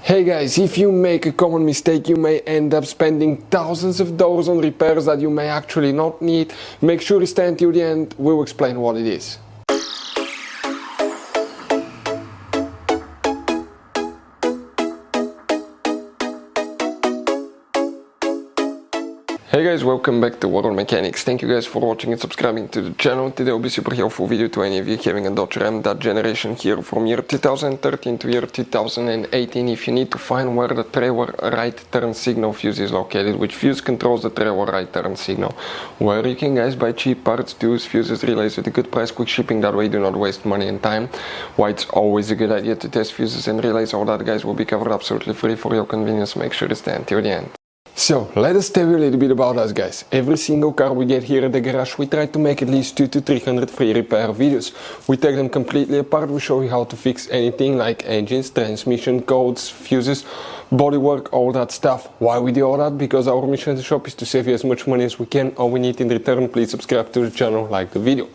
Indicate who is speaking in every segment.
Speaker 1: Hey guys, if you make a common mistake, you may end up spending thousands of dollars on repairs that you may actually not need. Make sure you stay until the end, we'll explain what it is. Hey guys, welcome back to World Mechanics. Thank you guys for watching and subscribing to the channel. Today will be super helpful video to any of you having a Dodge Ram, that generation here from year 2013 to year 2018. If you need to find where the trailer right turn signal fuse is located, which fuse controls the trailer right turn signal, where you can guys buy cheap parts, tools, fuses, relays with a good price, quick shipping, that way you do not waste money and time. Why it's always a good idea to test fuses and relays, all that guys will be covered absolutely free for your convenience. Make sure to stay until the end. So, let us tell you a little bit about us guys. Every single car we get here at the garage, we try to make at least 200 to 300 free repair videos. We take them completely apart, we show you how to fix anything like engines, transmission, codes, fuses, bodywork, all that stuff. Why we do all that? Because our mission at the shop is to save you as much money as we can. All we need in return, please subscribe to the channel, like the video.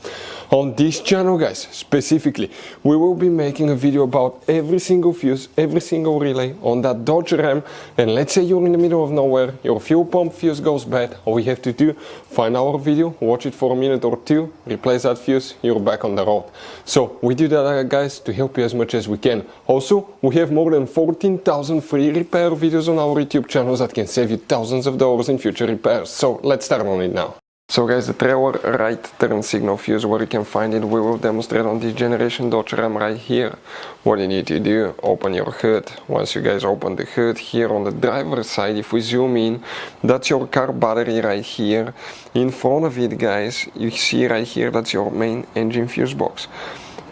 Speaker 1: On this channel guys, specifically, we will be making a video about every single fuse, every single relay on that Dodge Ram. And let's say you're in the middle of nowhere, your fuel pump fuse goes bad, all we have to do, find our video, watch it for a minute or two, replace that fuse, you're back on the road. So we do that guys to help you as much as we can. Also, we have more than 14,000 free repair videos on our YouTube channels that can save you thousands of dollars in future repairs. So let's start on it now. So guys, the trailer right turn signal fuse, where you can find it, we will demonstrate on this generation Dodge Ram right here. What you need to do, open your hood. Once you guys open the hood, here on the driver's side, if we zoom in, that's your car battery right here. In front of it guys, you see right here, that's your main engine fuse box.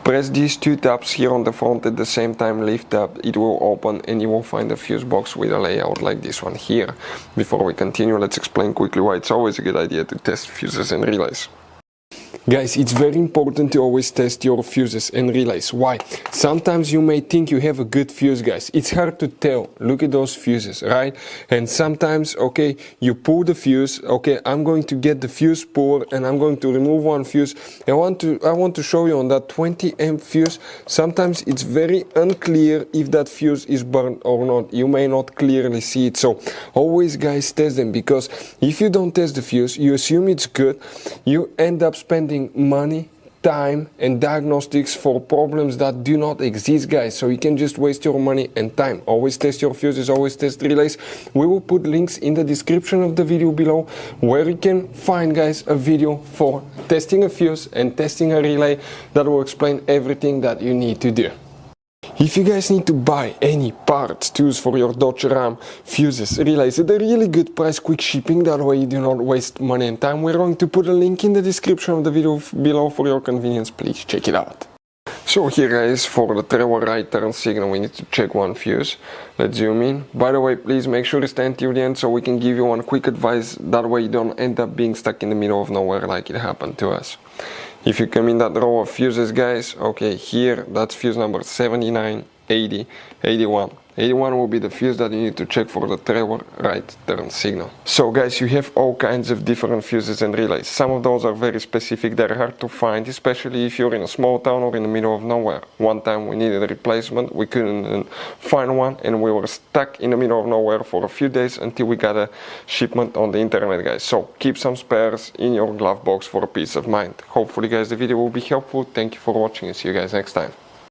Speaker 1: Press these two tabs here on the front at the same time, lift up, it will open and you will find a fuse box with a layout like this one here. Before we continue, let's explain quickly why it's always a good idea to test fuses and relays. Guys, it's very important to always test your fuses and relays. Why? Sometimes you may think you have a good fuse guys. It's hard to tell. Look at those fuses, right? And sometimes, okay, you pull the fuse, okay, I'm going to get the fuse puller and I'm going to remove one fuse. I want to show you on that 20 amp fuse, sometimes it's very unclear if that fuse is burned or not. You may not clearly see it. So always guys test them, because if you don't test the fuse, you assume it's good, you end up spending money, time and diagnostics for problems that do not exist guys. So you can just waste your money and time. Always test your fuses, always test relays. We will put links in the description of the video below where you can find guys a video for testing a fuse and testing a relay that will explain everything that you need to do. If you guys need to buy any parts, tools for your Dodge Ram, fuses, relays at a really good price, quick shipping, that way you do not waste money and time, we're going to put a link in the description of the video below for your convenience. Please check it out. So here guys, for the trailer right turn signal, we need to check one fuse. Let's zoom in. By the way, please make sure to stay until the end so we can give you one quick advice, that way you don't end up being stuck in the middle of nowhere like it happened to us. If you come in that row of fuses guys, okay, here that's fuse number 79, 80, 81. 81 will be the fuse that you need to check for the trailer right turn signal. So guys, you have all kinds of different fuses and relays. Some of those are very specific, they're hard to find, especially if you're in a small town or in the middle of nowhere. One time we needed a replacement, we couldn't find one and we were stuck in the middle of nowhere for a few days until we got a shipment on the internet guys. So keep some spares in your glove box for a peace of mind. Hopefully guys the video will be helpful. Thank you for watching and see you guys next time.